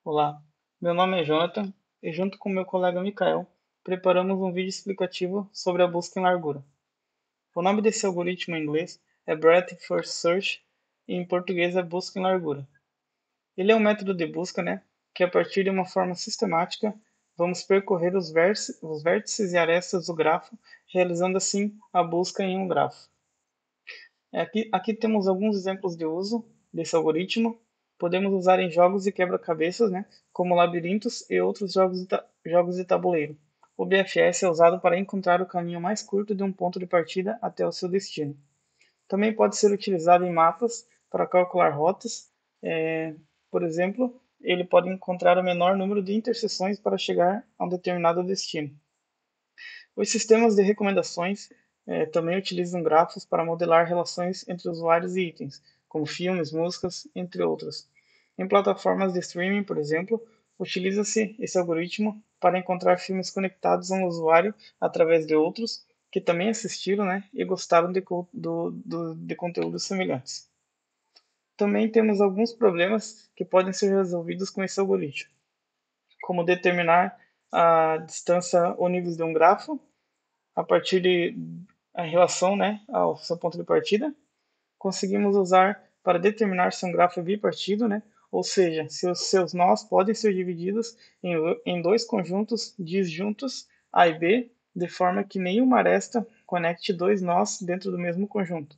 Olá, meu nome é Jonathan e junto com meu colega Mikael preparamos um vídeo explicativo sobre a busca em largura. O nome desse algoritmo em inglês é Breadth First Search e em português é busca em largura. Ele é um método de busca, que a partir de uma forma sistemática vamos percorrer os vértices e arestas do grafo, realizando assim a busca em um grafo. Aqui temos alguns exemplos de uso desse algoritmo. Podemos usar em jogos de quebra-cabeças, como labirintos e outros jogos de tabuleiro. O BFS é usado para encontrar o caminho mais curto de um ponto de partida até o seu destino. Também pode ser utilizado em mapas para calcular rotas. Por exemplo, ele pode encontrar o menor número de interseções para chegar a um determinado destino. Os sistemas de recomendações também utilizam grafos para modelar relações entre usuários e itens, como filmes, músicas, entre outros. Em plataformas de streaming, por exemplo, utiliza-se esse algoritmo para encontrar filmes conectados a um usuário através de outros que também assistiram, e gostaram de conteúdos semelhantes. Também temos alguns problemas que podem ser resolvidos com esse algoritmo, como determinar a distância ou níveis de um grafo, a partir de a relação, ao seu ponto de partida, conseguimos usar para determinar se um grafo é bipartido, ou seja, se os seus nós podem ser divididos em dois conjuntos disjuntos A e B, de forma que nenhuma aresta conecte dois nós dentro do mesmo conjunto.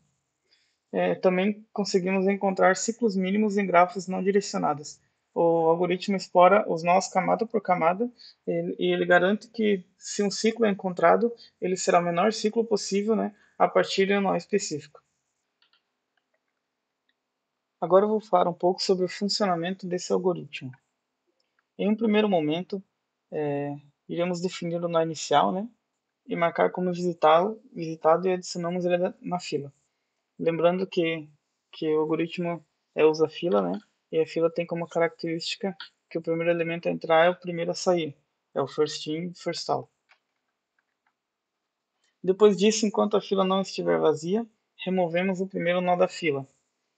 Também conseguimos encontrar ciclos mínimos em grafos não direcionados. O algoritmo explora os nós camada por camada e ele garante que, se um ciclo é encontrado, ele será o menor ciclo possível, a partir de um nó específico. Agora eu vou falar um pouco sobre o funcionamento desse algoritmo. Em um primeiro momento, iremos definir o nó inicial, e marcar como visitado e adicionamos ele na fila. Lembrando que o algoritmo usa fila, e a fila tem como característica que o primeiro elemento a entrar é o primeiro a sair. É o first in, first out. Depois disso, enquanto a fila não estiver vazia, removemos o primeiro nó da fila.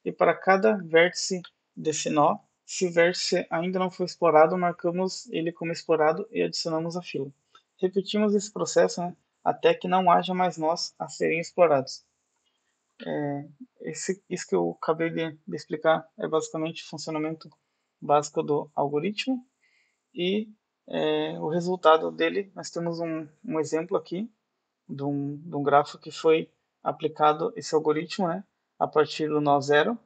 E para cada vértice desse nó, se o vértice ainda não foi explorado, marcamos ele como explorado e adicionamos a fila. Repetimos esse processo, até que não haja mais nós a serem explorados. Isso que eu acabei de explicar é basicamente o funcionamento básico do algoritmo e o resultado dele, nós temos um exemplo aqui de um grafo que foi aplicado esse algoritmo, a partir do nó zero,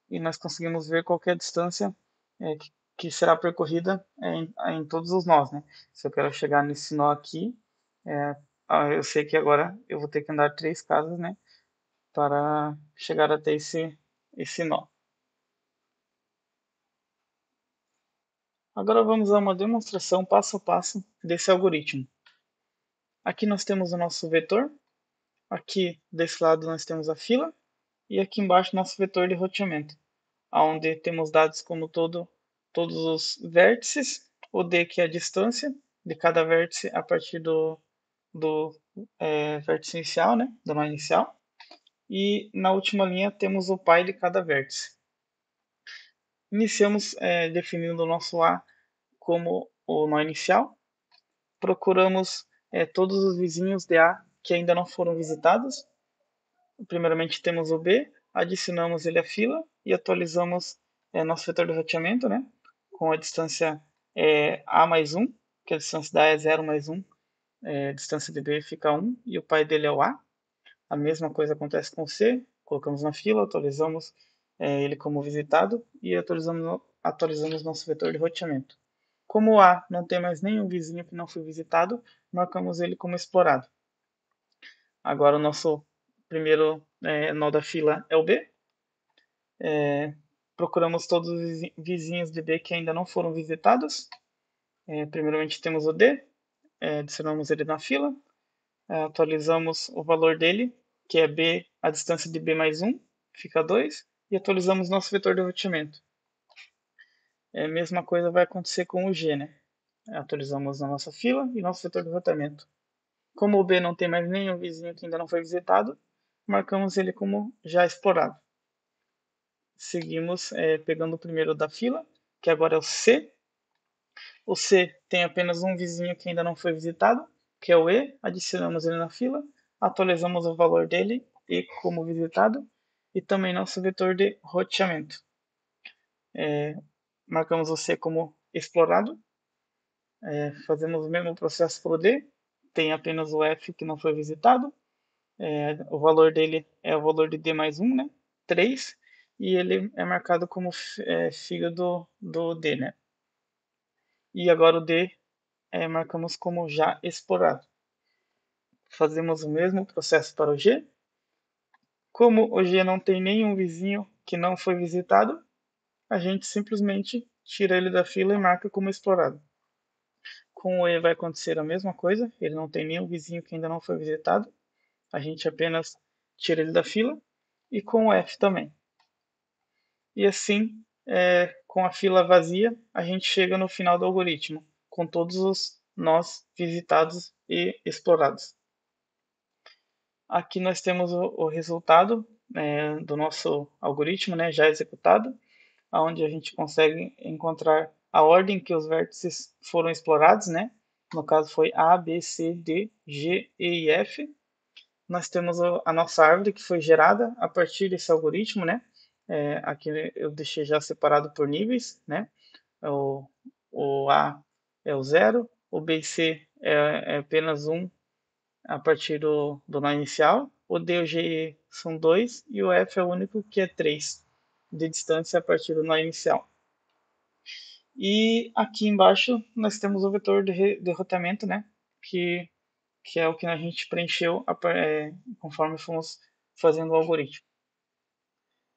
e nós conseguimos ver qual é a distância que será percorrida em todos os nós. Se eu quero chegar nesse nó aqui, eu sei que agora eu vou ter que andar 3 casas, para chegar até esse nó. Agora vamos a uma demonstração passo a passo desse algoritmo. Aqui nós temos o nosso vetor, aqui desse lado nós temos a fila e aqui embaixo nosso vetor de roteamento, onde temos dados como todos os vértices, o D que é a distância de cada vértice a partir do vértice inicial, do nó inicial, e na última linha temos o pi de cada vértice. Iniciamos definindo o nosso A como o nó inicial. Procuramos todos os vizinhos de A que ainda não foram visitados. Primeiramente temos o B, adicionamos ele à fila e atualizamos nosso vetor de roteamento, com a distância A mais 1, que a distância da A é 0 mais 1, a distância de B fica 1 e o pai dele é o A. A mesma coisa acontece com o C, colocamos na fila, atualizamos ele como visitado e atualizamos nosso vetor de roteamento. Como o A não tem mais nenhum vizinho que não foi visitado, marcamos ele como explorado. Agora o nosso primeiro nó da fila é o B. Procuramos todos os vizinhos de B que ainda não foram visitados. Primeiramente temos o D, adicionamos ele na fila, atualizamos o valor dele, que é B, a distância de B mais 1, fica 2, e atualizamos nosso vetor de roteamento. A mesma coisa vai acontecer com o G, atualizamos na nossa fila e nosso vetor de roteamento. Como o B não tem mais nenhum vizinho que ainda não foi visitado, marcamos ele como já explorado. seguimos pegando o primeiro da fila, que agora é o C. O C tem apenas um vizinho que ainda não foi visitado, que é o E. Adicionamos ele na fila, atualizamos o valor dele e como visitado, e também nosso vetor de roteamento. Marcamos o C como explorado, fazemos o mesmo processo para o D, tem apenas o F que não foi visitado, o valor dele é o valor de D mais 1, né? 3, e ele é marcado como filho do D, né? E agora o D marcamos como já explorado. Fazemos o mesmo processo para o G. Como o G não tem nenhum vizinho que não foi visitado, a gente simplesmente tira ele da fila e marca como explorado. Com o E vai acontecer a mesma coisa, ele não tem nenhum vizinho que ainda não foi visitado, a gente apenas tira ele da fila, e com o F também. E assim, com a fila vazia, a gente chega no final do algoritmo, com todos os nós visitados e explorados. Aqui nós temos o resultado do nosso algoritmo, né, já executado, onde a gente consegue encontrar a ordem que os vértices foram explorados, né? No caso foi A, B, C, D, G, E e F. Nós temos a nossa árvore que foi gerada a partir desse algoritmo, né? Aqui eu deixei já separado por níveis, né? O, o A é o 0, o B e C é apenas 1 a partir do nó inicial, o D e o G são 2 e o F é o único que é 3 de distância a partir do nó inicial. E aqui embaixo nós temos o vetor de roteamento, né? Que é o que a gente preencheu conforme fomos fazendo o algoritmo.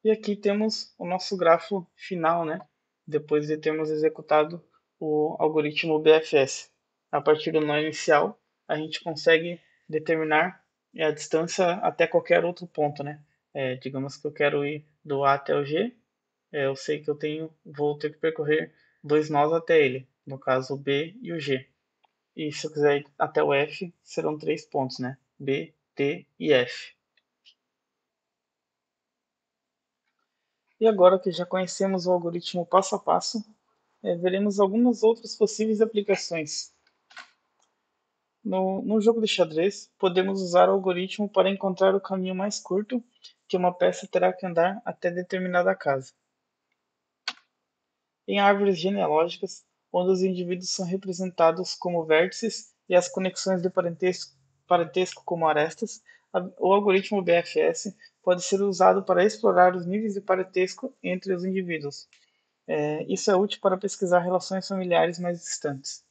E aqui temos o nosso grafo final, né? Depois de termos executado o algoritmo BFS. A partir do nó inicial, a gente consegue determinar a distância até qualquer outro ponto, né? Digamos que eu quero ir do A até o G, eu sei que vou ter que percorrer 2 nós até ele, no caso o B e o G. E se eu quiser ir até o F, serão 3 pontos, né? B, T e F. E agora que já conhecemos o algoritmo passo a passo, veremos algumas outras possíveis aplicações. No jogo de xadrez, podemos usar o algoritmo para encontrar o caminho mais curto que uma peça terá que andar até determinada casa. Em árvores genealógicas, onde os indivíduos são representados como vértices e as conexões de parentesco como arestas, o algoritmo BFS pode ser usado para explorar os níveis de parentesco entre os indivíduos. Isso é útil para pesquisar relações familiares mais distantes.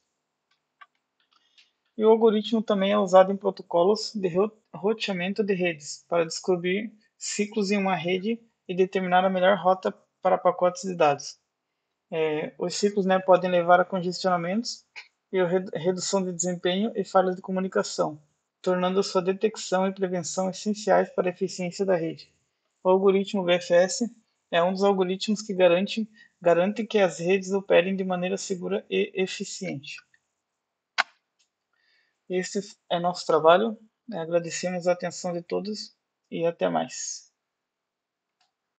E o algoritmo também é usado em protocolos de roteamento de redes, para descobrir ciclos em uma rede e determinar a melhor rota para pacotes de dados. Os ciclos, né, podem levar a congestionamentos e a redução de desempenho e falhas de comunicação, tornando sua detecção e prevenção essenciais para a eficiência da rede. O algoritmo VFS é um dos algoritmos que garante que as redes operem de maneira segura e eficiente. Este é nosso trabalho. Agradecemos a atenção de todos e até mais.